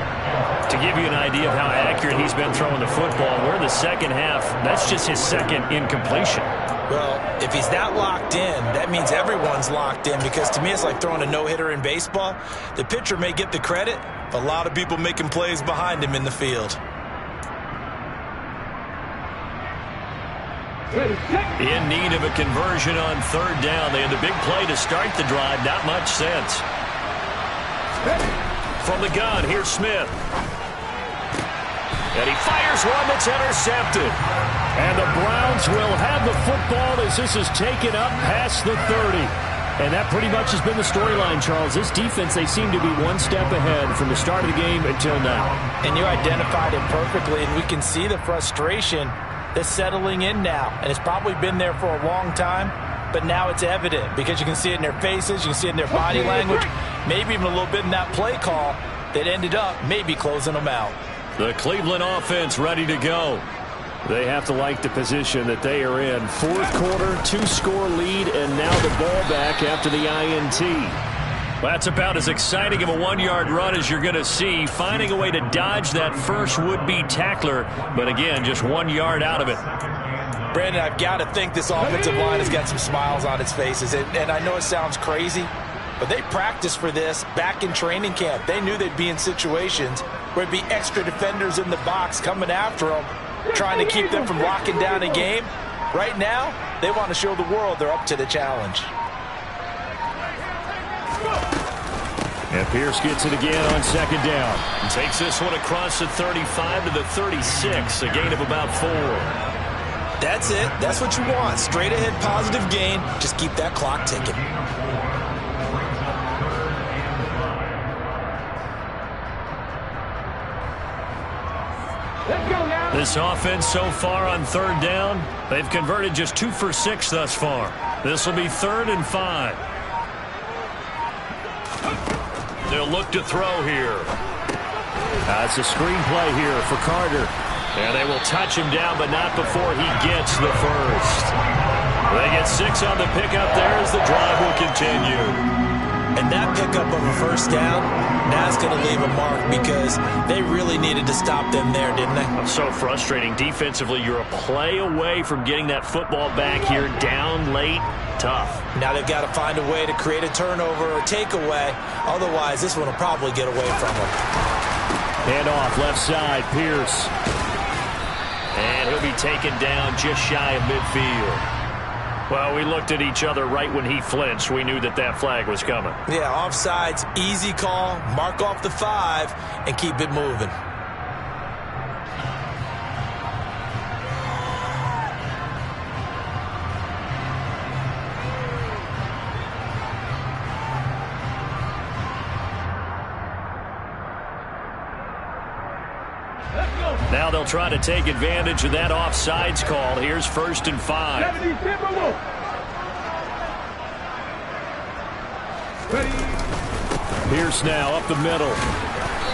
To give you an idea of how accurate he's been throwing the football, we're in the second half. That's just his 2nd incompletion. Well, if he's not locked in, that means everyone's locked in, because to me it's like throwing a no-hitter in baseball. The pitcher may get the credit, but a lot of people making plays behind him in the field. In need of a conversion on 3rd down. They had the big play to start the drive. Not much sense. From the gun, here's Smith. And he fires one that's intercepted. And the Browns will have the football as this is taken up past the 30. And that pretty much has been the storyline, Charles. This defense, they seem to be one step ahead from the start of the game until now. And you identified it perfectly, and we can see the frustration that's settling in now. And it's probably been there for a long time, but now it's evident because you can see it in their faces, you can see it in their body language, maybe even a little bit in that play call that ended up maybe closing them out. The Cleveland offense ready to go. They have to like the position that they are in. 4th quarter, 2-score lead, and now the ball back after the INT. That's about as exciting of a 1-yard run as you're going to see, finding a way to dodge that first would-be tackler, but again, just 1 yard out of it. Brandon, I've got to think this offensive line has got some smiles on its faces, and I know it sounds crazy, but they practiced for this back in training camp. They knew they'd be in situations where there'd be extra defenders in the box coming after them, trying to keep them from locking down a game. Right now, they want to show the world they're up to the challenge. And Pierce gets it again on 2nd down. And takes this one across the 35 to the 36, a gain of about 4. That's it. That's what you want. Straight ahead positive gain. Just keep that clock ticking. Let's go now. This offense so far on 3rd down, they've converted just 2 for 6 thus far. This will be 3rd and 5. They'll look to throw here. It's a screenplay here for Carter. And they will touch him down, but not before he gets the first. They get 6 on the pickup there as the drive will continue. And that pickup of a 1st down, that's going to leave a mark because they really needed to stop them there, didn't they? So frustrating. Defensively, you're a play away from getting that football back here down late. Tough. Now they've got to find a way to create a turnover or takeaway. Otherwise, this one will probably get away from them. Hand off left side, Pierce. And he'll be taken down just shy of midfield. Well, we looked at each other right when he flinched. We knew that that flag was coming. Yeah, offsides, easy call, mark off the 5, and keep it moving. Now they'll try to take advantage of that offsides call. Here's 1st and 5. Pierce now up the middle.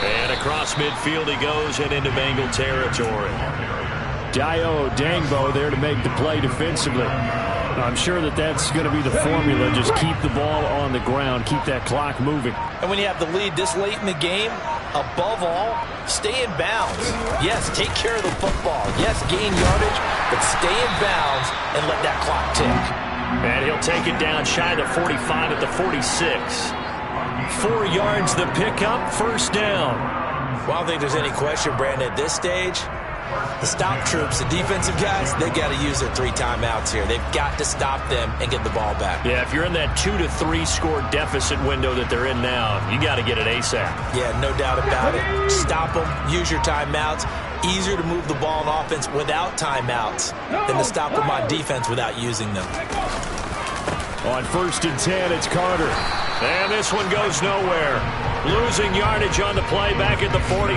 And across midfield he goes and into Bengal territory. Dio Dangbo there to make the play defensively. I'm sure that that's going to be the formula. Just keep the ball on the ground. Keep that clock moving. And when you have the lead this late in the game, above all, stay in bounds. Yes, take care of the football. Yes, gain yardage, but stay in bounds and let that clock tick. And he'll take it down shy of the 45 at the 46. 4 yards the pickup, 1st down. Well, I don't think there's any question, Brandon, at this stage, the stop troops, the defensive guys, they've got to use their 3 timeouts here. They've got to stop them and get the ball back. Yeah, if you're in that 2 to 3 score deficit window that they're in now, you got to get it ASAP. Yeah, no doubt about it. Stop them, use your timeouts. Easier to move the ball on offense without timeouts than to stop them on defense without using them. On 1st and 10, it's Carter. And this one goes nowhere. Losing yardage on the play back at the 46.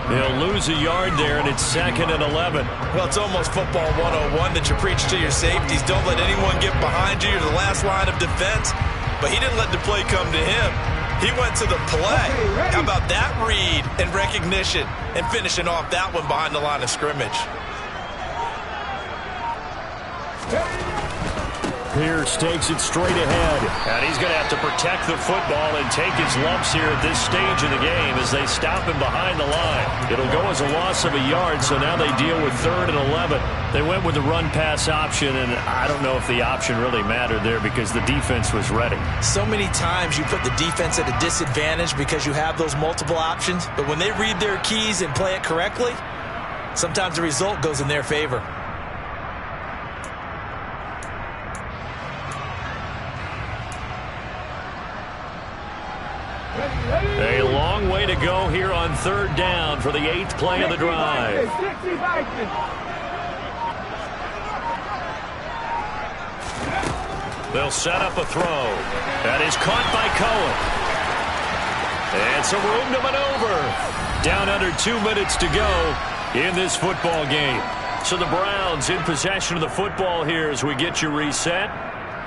They'll lose a yard there, and it's 2nd and 11. Well, it's almost football 101 that you preach to your safeties. Don't let anyone get behind you. You're the last line of defense. But he didn't let the play come to him. He went to the play. How about that read and recognition and finishing off that one behind the line of scrimmage? Pierce takes it straight ahead. And he's going to have to protect the football and take his lumps here at this stage of the game as they stop him behind the line. It'll go as a loss of a yard, so now they deal with 3rd and 11. They went with the run-pass option, and I don't know if the option really mattered there because the defense was ready. So many times you put the defense at a disadvantage because you have those multiple options, but when they read their keys and play it correctly, sometimes the result goes in their favor. A long way to go here on 3rd down for the 8th play of the drive. They'll set up a throw. That is caught by Cohen. And some room to maneuver. Down under 2 minutes to go in this football game. So the Browns in possession of the football here as we get you reset.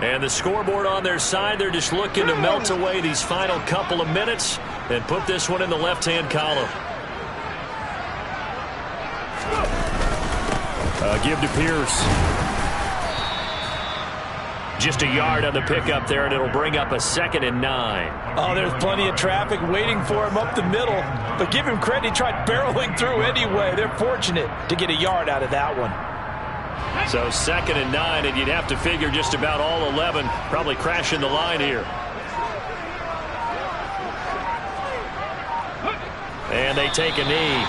And the scoreboard on their side, they're just looking to melt away these final couple of minutes and put this one in the left-hand column. Give to Pierce. Just a yard on the pickup there, and it'll bring up a 2nd and 9. Oh, there's plenty of traffic waiting for him up the middle. But give him credit, he tried barreling through anyway. They're fortunate to get a yard out of that one. So 2nd and 9, and you'd have to figure just about all 11 probably crashing the line here. And they take a knee.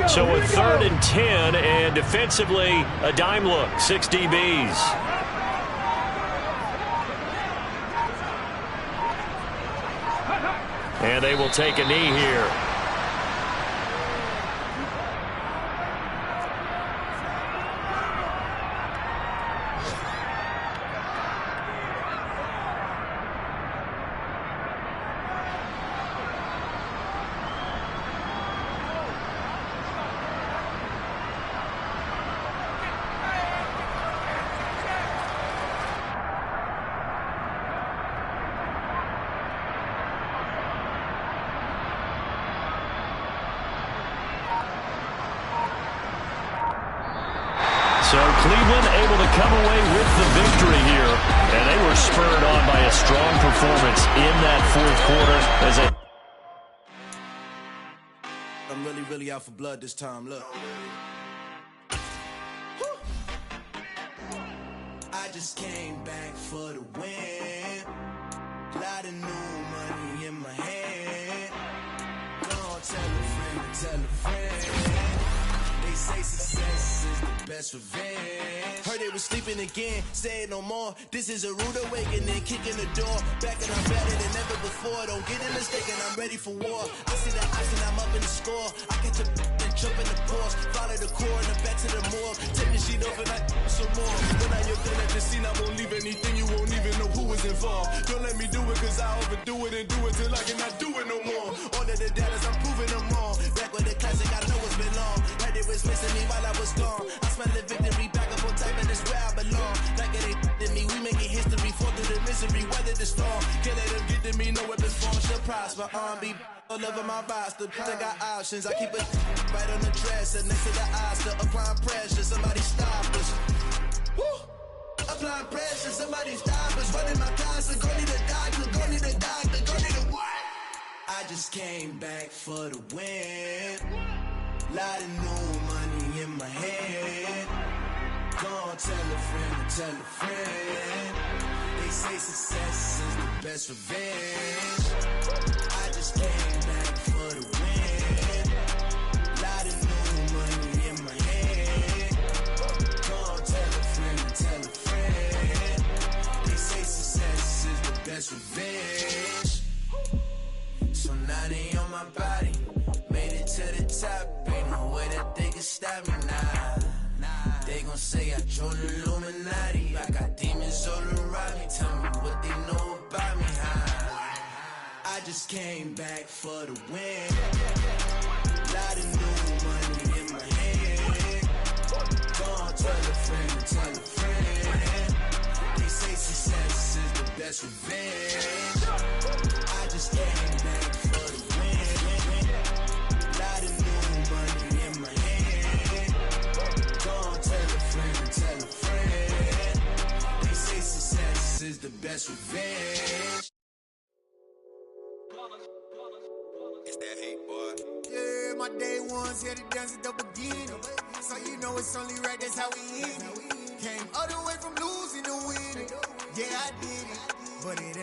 So a 3rd and 10, and defensively a dime look, 6 DBs. And they will take a knee here. So Cleveland able to come away with the victory here, and they were spurred on by a strong performance in that 4th quarter. As I'm really out for blood this time. Look, I just came back for the win. Lot of new money in my hand. Gonna tell a friend to tell a friend. They say success is the best revenge. Heard they was sleeping again, say it no more. This is a rude awakening, kicking the door. Back and I'm better than ever before. Don't get it mistaken, I'm ready for war. I see the option, I'm up in the score. I catch a and jump in the Porsche. Follow the core and the back to the morgue. Take the sheet off and I some more. When I you're done at the scene, I won't leave anything. You won't even know who was involved. Don't let me do it, cause I overdo it and do it till I cannot do it no more. All of the doubters, I'm proving them wrong. Back with the classic, I know it's been long. Heard they was missing me while I was gone. I smell the victory back up on top, and it's where I belong. Like it ain't to me, we making history. Fall through the misery, weather the storm. Can't let them get to me, no weapons form should prosper. Be all over my roster. I got options, I keep it right on the dresser. Next to the Oscar, applying pressure. Somebody stop us. Woo! Applying pressure, somebody stop us. Running my closet, go need a doctor, go need a doctor, go need a what? I just came back for the win. Lot of new money in my head. Gonna tell a friend to tell a friend. They say success is the best revenge. I just came back for the win. Lot of new money in my head. Gonna tell a friend to tell a friend. They say success is the best revenge. So now they on my body. Man, top, ain't no way that they can stop me now. They gon' say I joined the Illuminati. I got demons all around me. Tell me what they know about me. I just came back for the win. Lot of new money in my hand. Gonna tell a friend, tell a friend. They say success is the best revenge. I just came back for the win. Lot of new money in my hand. Gonna tell a friend. They say success is the best revenge. It's that hate, boy. Yeah, my day ones here to dance at the beginning. So you know it's only right, that's how we end it. Came all the way from losing to winning. Yeah, I did it, but it ain't.